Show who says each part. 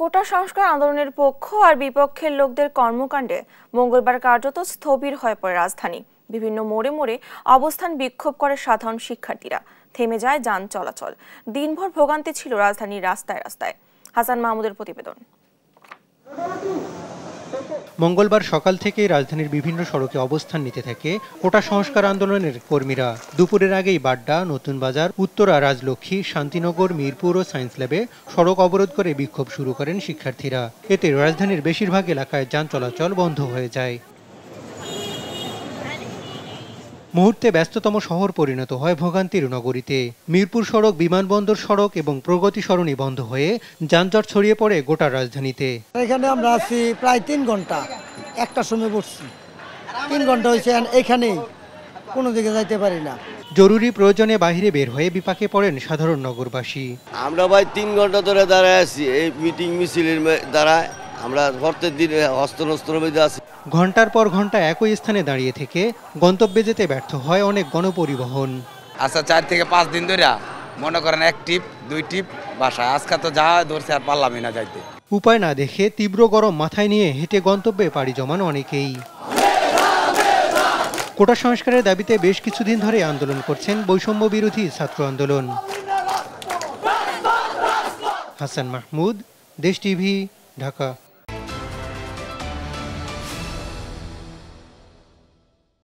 Speaker 1: কোটা সংস্কার আন্দোলনের পক্ষ আর বিপক্ষের লোকদের কর্মকাণ্ডে মঙ্গলবার কার্যত স্থবির হয়ে পড়ে রাজধানী। বিভিন্ন মোড়ে মোড়ে অবস্থান বিক্ষোভ করে সাধারণ শিক্ষার্থীরা। থেমে যায় যান চলাচল। দিনভর ভোগান্তি ছিল রাজধানীর রাস্তায় রাস্তায়। হাসান মাহমুদের প্রতিবেদন।
Speaker 2: মঙ্গলবার সকাল থেকেই রাজধানীর বিভিন্ন সড়কে অবস্থান নিতে থাকে কোটা সংস্কার আন্দোলনের কর্মীরা। দুপুরের আগেই বাড্ডা, নতুন বাজার, উত্তরা, রাজলক্ষ্মী, শান্তিনগর, মিরপুর ও সায়েন্স ল্যাবে সড়ক অবরোধ করে বিক্ষোভ শুরু করেন শিক্ষার্থীরা। এতে রাজধানীর বেশিরভাগ এলাকায় যান চলাচল বন্ধ হয়ে যায়। মুহূর্তে ব্যস্ততম শহর পরিণত হয় ভোগান্তির নগরীতে। মিরপুর সড়ক, বিমানবন্দর সড়ক এবং প্রগতি সরণি বন্ধ হয়ে যানজট ছড়িয়ে পড়ে গোটা রাজধানীতে।
Speaker 3: এখানে আমরা আছি প্রায় 3 ঘন্টা, একটা সময় বসছি। 3 ঘন্টা হয়েছে এখানে কোনো দিকে যাইতে পারি না।
Speaker 2: জরুরি প্রয়োজনে বাইরে বের হয়ে বিপাকে পড়েন সাধারণ নগরবাসী।
Speaker 4: আমরা ভাই 3 ঘন্টা ধরে দাঁড়ায় আছি এই মিটিং মিছিলের দ্বারা। আমরা প্রত্যেক দিন হস্তনস্ত্র মধ্যে আছি।
Speaker 2: ঘন্টার পর ঘন্টা একই স্থানে দাঁড়িয়ে থেকে গন্তব্যে যেতে ব্যর্থ হয় অনেক গণপরিবহন।
Speaker 5: আচ্ছা 4 থেকে 5 দিন ধরে মনে করেন 1 টিপ 2 টিপ বাসায়, আজকে তো যা ধরছে আর পারলামই না যাইতে।
Speaker 2: উপায় না দেখে তীব্র গরম মাথায় নিয়ে হেঁটে গন্তব্যে পাড়ি জমান অনেকেই। কোটা সংস্কারের দাবিতে বেশ কিছুদিন ধরে আন্দোলন করছেন বৈষম্য বিরোধী ছাত্র আন্দোলন। হাসান মাহমুদ, দেশ টিভি, ঢাকা।